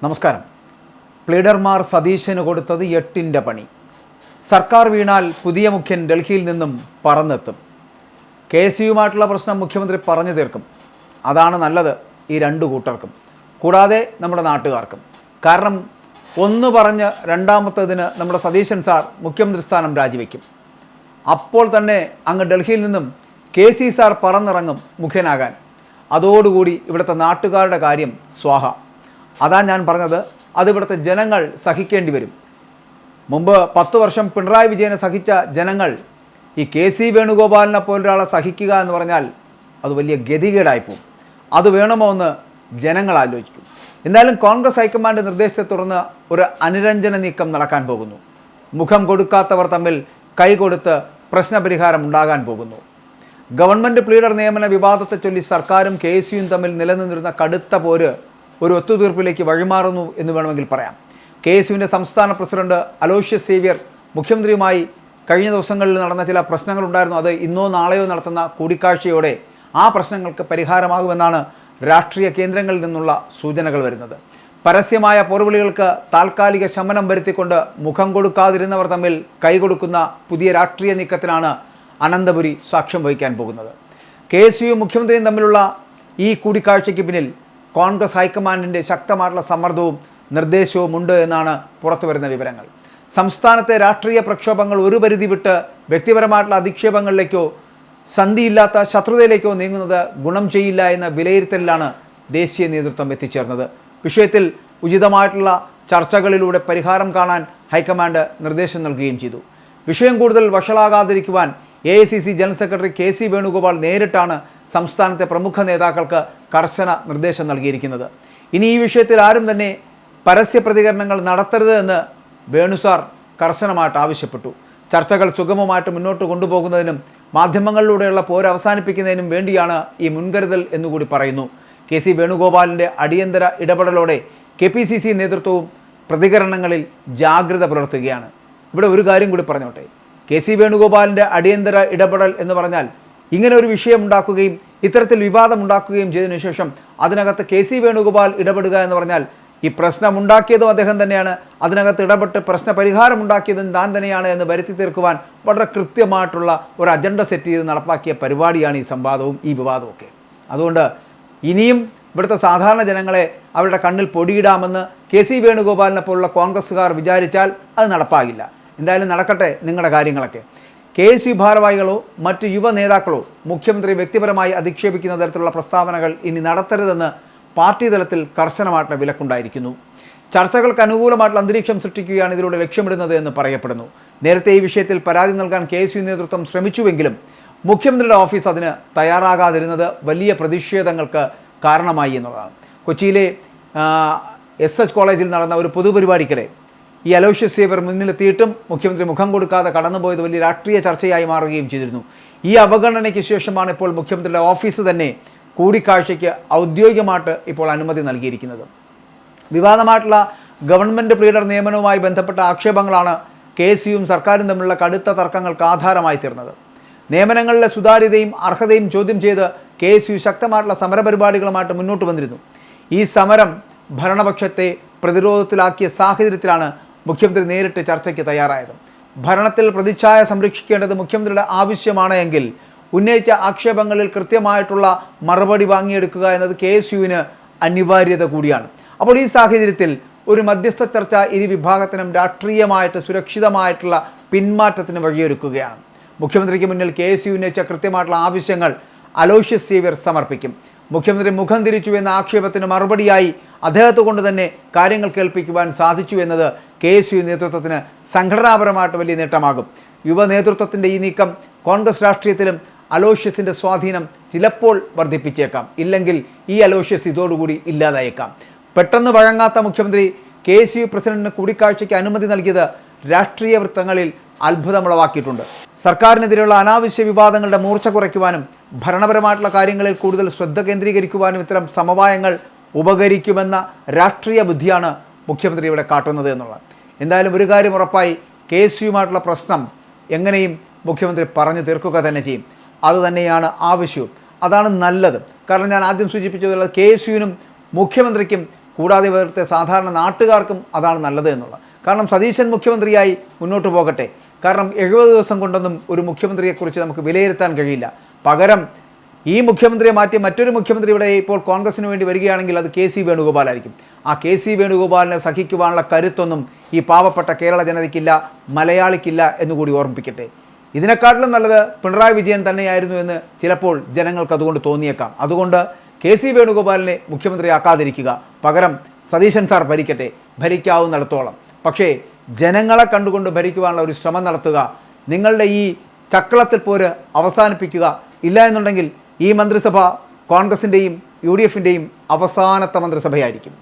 നമസ്കാരം. പ്ലീഡർമാർ സതീശന് കൊടുത്തത് 8ന്റെ പണി. സർക്കാർ വീണാൽ പുതിയ മുഖ്യൻ ഡൽഹിയിൽ നിന്നും പറന്നെത്തും. KSUമായിട്ടുള്ള പ്രശ്നം മുഖ്യമന്ത്രി പറഞ്ഞു തീർക്കും. അതാണ് നല്ലത് ഈ രണ്ടു കൂട്ടർക്കും, കൂടാതെ നമ്മുടെ നാട്ടുകാർക്കും. കാരണം ഒന്ന് പറഞ്ഞ് രണ്ടാമത്തതിന് നമ്മുടെ സതീശൻ സാർ മുഖ്യമന്ത്രി സ്ഥാനം രാജിവെക്കും. അപ്പോൾ തന്നെ അങ്ങ് ഡൽഹിയിൽ നിന്നും KC സാർ പറന്നിറങ്ങും മുഖ്യനാകാൻ. അതോടുകൂടി ഇവിടുത്തെ നാട്ടുകാരുടെ കാര്യം സ്വാഹ. അതാ ഞാൻ പറഞ്ഞത്, അതിവിടുത്തെ ജനങ്ങൾ സഹിക്കേണ്ടി വരും. മുമ്പ് 10 വർഷം പിണറായി വിജയനെ സഹിച്ച ജനങ്ങൾ ഈ KC വേണുഗോപാലിനെ പോലൊരാളെ സഹിക്കുക എന്ന് പറഞ്ഞാൽ അത് വലിയ ഗതികേടായിപ്പോവും. അത് വേണമോ എന്ന് ജനങ്ങൾ ആലോചിക്കും. എന്തായാലും കോൺഗ്രസ് ഹൈക്കമാൻഡ് നിർദ്ദേശത്തെ തുടർന്ന് ഒരു അനുരഞ്ജന നീക്കം നടക്കാൻ പോകുന്നു. മുഖം കൊടുക്കാത്തവർ തമ്മിൽ കൈകൊടുത്ത് പ്രശ്നപരിഹാരം ഉണ്ടാകാൻ പോകുന്നു. ഗവൺമെൻറ് പ്ലീഡർ നിയമന വിവാദത്തെ ചൊല്ലി സർക്കാരും KSUവും തമ്മിൽ നിലനിന്നിരുന്ന കടുത്ത പോര് ഒരു ഒത്തുതീർപ്പിലേക്ക് വഴിമാറുന്നു എന്ന് വേണമെങ്കിൽ പറയാം. KSUവിൻ്റെ സംസ്ഥാന പ്രസിഡന്റ് അലോഷ്യസ് സേവ്യർ മുഖ്യമന്ത്രിയുമായി കഴിഞ്ഞ ദിവസങ്ങളിൽ നടന്ന ചില പ്രശ്നങ്ങളുണ്ടായിരുന്നു. അത് ഇന്നോ നാളെയോ നടത്തുന്ന കൂടിക്കാഴ്ചയോടെ ആ പ്രശ്നങ്ങൾക്ക് പരിഹാരമാകുമെന്നാണ് രാഷ്ട്രീയ കേന്ദ്രങ്ങളിൽ നിന്നുള്ള സൂചനകൾ വരുന്നത്. പരസ്യമായ പോർവിളികൾക്ക് താൽക്കാലിക ശമനം വരുത്തിക്കൊണ്ട് മുഖം കൊടുക്കാതിരുന്നവർ തമ്മിൽ കൈകൊടുക്കുന്ന പുതിയ രാഷ്ട്രീയ നീക്കത്തിനാണ് അനന്തപുരി സാക്ഷ്യം വഹിക്കാൻ പോകുന്നത്. KSUവും മുഖ്യമന്ത്രിയും തമ്മിലുള്ള ഈ കൂടിക്കാഴ്ചയ്ക്ക് പിന്നിൽ കോൺഗ്രസ് ഹൈക്കമാൻഡിൻ്റെ ശക്തമായിട്ടുള്ള സമ്മർദ്ദവും നിർദ്ദേശവും ഉണ്ട് എന്നാണ് പുറത്തുവരുന്ന വിവരങ്ങൾ. സംസ്ഥാനത്തെ രാഷ്ട്രീയ പ്രക്ഷോഭങ്ങൾ ഒരു പരിധി വിട്ട് വ്യക്തിപരമായിട്ടുള്ള അധിക്ഷേപങ്ങളിലേക്കോ സന്ധിയില്ലാത്ത ശത്രുതയിലേക്കോ നീങ്ങുന്നത് ഗുണം ചെയ്യില്ല എന്ന വിലയിരുത്തലിലാണ് ദേശീയ നേതൃത്വം എത്തിച്ചേർന്നത്. വിഷയത്തിൽ ഉചിതമായിട്ടുള്ള ചർച്ചകളിലൂടെ പരിഹാരം കാണാൻ ഹൈക്കമാൻഡ് നിർദ്ദേശം നൽകുകയും ചെയ്തു. വിഷയം കൂടുതൽ വഷളാകാതിരിക്കുവാൻ AICC general secretary KC Venugopal നേരിട്ടാണ് സംസ്ഥാനത്തെ പ്രമുഖ നേതാക്കൾക്ക് കർശന നിർദ്ദേശം നൽകിയിരിക്കുന്നത്. ഇനി ഈ വിഷയത്തിൽ ആരും തന്നെ പരസ്യ പ്രതികരണങ്ങൾ നടത്തരുത് എന്ന് വേണുസാർ കർശനമായിട്ട് ആവശ്യപ്പെട്ടു. ചർച്ചകൾ സുഗമമായിട്ട് മുന്നോട്ട് കൊണ്ടുപോകുന്നതിനും മാധ്യമങ്ങളിലൂടെയുള്ള പോര് അവസാനിപ്പിക്കുന്നതിനും വേണ്ടിയാണ് ഈ മുൻകരുതൽ എന്നുകൂടി പറയുന്നു. KC വേണുഗോപാലിൻ്റെ അടിയന്തര ഇടപെടലോടെ KPCC നേതൃത്വവും പ്രതികരണങ്ങളിൽ ജാഗ്രത പുലർത്തുകയാണ്. ഇവിടെ ഒരു കാര്യം കൂടി പറഞ്ഞോട്ടെ. KC വേണുഗോപാലിൻ്റെ അടിയന്തര ഇടപെടൽ എന്ന് പറഞ്ഞാൽ ഇങ്ങനെ ഒരു വിഷയം ഉണ്ടാക്കുകയും ഇത്തരത്തിൽ വിവാദം ഉണ്ടാക്കുകയും ചെയ്തതിനു ശേഷം അതിനകത്ത് KC വേണുഗോപാൽ ഇടപെടുക എന്ന് പറഞ്ഞാൽ ഈ പ്രശ്നം ഉണ്ടാക്കിയതും അദ്ദേഹം തന്നെയാണ്, അതിനകത്ത് ഇടപെട്ട് പ്രശ്ന പരിഹാരം ഉണ്ടാക്കിയതും താൻ തന്നെയാണ് എന്ന് വരുത്തി തീർക്കുവാൻ വളരെ കൃത്യമായിട്ടുള്ള ഒരു അജണ്ട സെറ്റ് ചെയ്ത് നടപ്പാക്കിയ പരിപാടിയാണ് ഈ സംവാദവും ഈ വിവാദവും ഒക്കെ. അതുകൊണ്ട് ഇനിയും ഇവിടുത്തെ സാധാരണ ജനങ്ങളെ അവരുടെ കണ്ണിൽ പൊടിയിടാമെന്ന് KC വേണുഗോപാലിനെ പോലുള്ള കോൺഗ്രസ്സുകാർ വിചാരിച്ചാൽ അത് നടപ്പാകില്ല. എന്തായാലും നടക്കട്ടെ നിങ്ങളുടെ കാര്യങ്ങളൊക്കെ. KSU ഭാരവാഹികളോ മറ്റ് യുവ നേതാക്കളോ മുഖ്യമന്ത്രി വ്യക്തിപരമായി അധിക്ഷേപിക്കുന്ന തരത്തിലുള്ള പ്രസ്താവനകൾ ഇനി നടത്തരുതെന്ന് പാർട്ടി തലത്തിൽ കർശനമായിട്ടുള്ള വിലക്കുണ്ടായിരിക്കുന്നു. ചർച്ചകൾക്ക് അനുകൂലമായിട്ടുള്ള അന്തരീക്ഷം സൃഷ്ടിക്കുകയാണ് ഇതിലൂടെ ലക്ഷ്യമിടുന്നത് എന്ന് പറയപ്പെടുന്നു. നേരത്തെ ഈ വിഷയത്തിൽ പരാതി നൽകാൻ KSU നേതൃത്വം ശ്രമിച്ചുവെങ്കിലും മുഖ്യമന്ത്രിയുടെ ഓഫീസ് അതിന് തയ്യാറാകാതിരുന്നത് വലിയ പ്രതിഷേധങ്ങൾക്ക് കാരണമായി എന്നുള്ളതാണ്. കൊച്ചിയിലെ SH കോളേജിൽ നടന്ന ഒരു പൊതുപരിപാടിക്കിടെ ഈ അലോഷ്യസ് സേവ്യർ മുന്നിലെത്തിയിട്ടും മുഖ്യമന്ത്രി മുഖം കൊടുക്കാതെ കടന്നുപോയത് വലിയ രാഷ്ട്രീയ ചർച്ചയായി മാറുകയും ചെയ്തിരുന്നു. ഈ അവഗണനയ്ക്ക് ശേഷമാണ് ഇപ്പോൾ മുഖ്യമന്ത്രിയുടെ ഓഫീസ് തന്നെ കൂടിക്കാഴ്ചയ്ക്ക് ഔദ്യോഗികമായിട്ട് ഇപ്പോൾ അനുമതി നൽകിയിരിക്കുന്നത്. വിവാദമായിട്ടുള്ള ഗവൺമെൻറ് പ്ലീഡർ നിയമനവുമായി ബന്ധപ്പെട്ട ആക്ഷേപങ്ങളാണ് KSUവും സർക്കാരും തമ്മിലുള്ള കടുത്ത തർക്കങ്ങൾക്ക് ആധാരമായി തീർന്നത്. നിയമനങ്ങളിലെ സുതാര്യതയും അർഹതയും ചോദ്യം ചെയ്ത് KSU ശക്തമായിട്ടുള്ള സമരപരിപാടികളുമായിട്ട് മുന്നോട്ട് വന്നിരുന്നു. ഈ സമരം ഭരണപക്ഷത്തെ പ്രതിരോധത്തിലാക്കിയ സാഹചര്യത്തിലാണ് മുഖ്യമന്ത്രി നേരിട്ട് ചർച്ചയ്ക്ക് തയ്യാറായത്. ഭരണത്തിൽ പ്രതിച്ഛായ സംരക്ഷിക്കേണ്ടത് മുഖ്യമന്ത്രിയുടെ ആവശ്യമാണ് എങ്കിൽ ഉന്നയിച്ച ആക്ഷേപങ്ങളിൽ കൃത്യമായിട്ടുള്ള മറുപടി വാങ്ങിയെടുക്കുക എന്നത് KSUവിന് അനിവാര്യത കൂടിയാണ്. അപ്പോൾ ഈ സാഹചര്യത്തിൽ ഒരു മധ്യസ്ഥ ചർച്ച ഇരു വിഭാഗത്തിനും രാഷ്ട്രീയമായിട്ട് സുരക്ഷിതമായിട്ടുള്ള പിന്മാറ്റത്തിന് വഴിയൊരുക്കുകയാണ്. മുഖ്യമന്ത്രിക്ക് മുന്നിൽ KSU ഉന്നയിച്ച കൃത്യമായിട്ടുള്ള ആവശ്യങ്ങൾ അലോഷ്യസ് സേവ്യർ സമർപ്പിക്കും. മുഖ്യമന്ത്രി മുഖം തിരിച്ചു എന്ന ആക്ഷേപത്തിന് മറുപടിയായി അദ്ദേഹത്തെ കൊണ്ട് തന്നെ കാര്യങ്ങൾ കേൾപ്പിക്കുവാൻ സാധിച്ചു എന്നത് KSU നേതൃത്വത്തിന് സംഘടനാപരമായിട്ട് വലിയ നേട്ടമാകും. യുവ നേതൃത്വത്തിൻ്റെ ഈ നീക്കം കോൺഗ്രസ് രാഷ്ട്രീയത്തിലും അലോഷ്യസിൻ്റെ സ്വാധീനം ചിലപ്പോൾ വർദ്ധിപ്പിച്ചേക്കാം. ഇല്ലെങ്കിൽ ഈ അലോഷ്യസ് ഇതോടുകൂടി ഇല്ലാതായേക്കാം. പെട്ടെന്ന് വഴങ്ങാത്ത മുഖ്യമന്ത്രി KSU പ്രസിഡന്റിന് കൂടിക്കാഴ്ചയ്ക്ക് അനുമതി നൽകിയത് രാഷ്ട്രീയ വൃത്തങ്ങളിൽ അത്ഭുതമുളവാക്കിയിട്ടുണ്ട്. സർക്കാരിനെതിരെയുള്ള അനാവശ്യ വിവാദങ്ങളുടെ മൂർച്ച കുറയ്ക്കുവാനും ഭരണപരമായിട്ടുള്ള കാര്യങ്ങളിൽ കൂടുതൽ ശ്രദ്ധ കേന്ദ്രീകരിക്കുവാനും ഇത്തരം സമവായങ്ങൾ ഉപകരിക്കുമെന്ന രാഷ്ട്രീയ ബുദ്ധിയാണ് മുഖ്യമന്ത്രി ഇവിടെ കാട്ടുന്നത് എന്നുള്ളത്. എന്തായാലും ഒരു കാര്യം ഉറപ്പായി, KSUവുമായിട്ടുള്ള പ്രശ്നം എങ്ങനെയും മുഖ്യമന്ത്രി പറഞ്ഞു തീർക്കുക തന്നെ ചെയ്യും. അതുതന്നെയാണ് ആവശ്യവും, അതാണ് നല്ലത്. കാരണം ഞാൻ ആദ്യം സൂചിപ്പിച്ചതുപോലെ KSUവിനും മുഖ്യമന്ത്രിക്കും കൂടാതെ ഇവിടുത്തെ സാധാരണ നാട്ടുകാർക്കും അതാണ് നല്ലത് എന്നുള്ളത്. കാരണം സതീശൻ മുഖ്യമന്ത്രിയായി മുന്നോട്ട് പോകട്ടെ. കാരണം 70 ദിവസം കൊണ്ടൊന്നും ഒരു മുഖ്യമന്ത്രിയെക്കുറിച്ച് നമുക്ക് വിലയിരുത്താൻ കഴിയില്ല. പകരം ഈ മുഖ്യമന്ത്രിയെ മാറ്റി മറ്റൊരു മുഖ്യമന്ത്രി ഇവിടെ ഇപ്പോൾ കോൺഗ്രസിന് വേണ്ടി വരികയാണെങ്കിൽ അത് കെ സി വേണുഗോപാലായിരിക്കും. ആ കെ സി വേണുഗോപാലിനെ സഹിക്കുവാനുള്ള കരുത്തൊന്നും ഈ പാവപ്പെട്ട കേരള ജനതയ്ക്കില്ല, മലയാളിക്കില്ല എന്നുകൂടി ഓർമ്മിപ്പിക്കട്ടെ. ഇതിനെക്കാട്ടിലും നല്ലത് പിണറായി വിജയൻ തന്നെയായിരുന്നു എന്ന് ചിലപ്പോൾ ജനങ്ങൾക്ക് അതുകൊണ്ട് തോന്നിയേക്കാം. അതുകൊണ്ട് കെ സി വേണുഗോപാലിനെ മുഖ്യമന്ത്രിയാക്കാതിരിക്കുക. പകരം സതീശൻ സാർ ഭരിക്കട്ടെ, ഭരിക്കാവുന്നിടത്തോളം. പക്ഷേ ജനങ്ങളെ കണ്ടുകൊണ്ട് ഭരിക്കുവാനുള്ള ഒരു ശ്രമം നടത്തുക. നിങ്ങളുടെ ഈ ചക്കളത്തിൽ പോര് അവസാനിപ്പിക്കുക. ഇല്ല എന്നുണ്ടെങ്കിൽ ഈ മന്ത്രിസഭ കോൺഗ്രസിൻ്റെയും UDFിൻ്റെയും അവസാനത്തെ മന്ത്രിസഭയായിരിക്കും.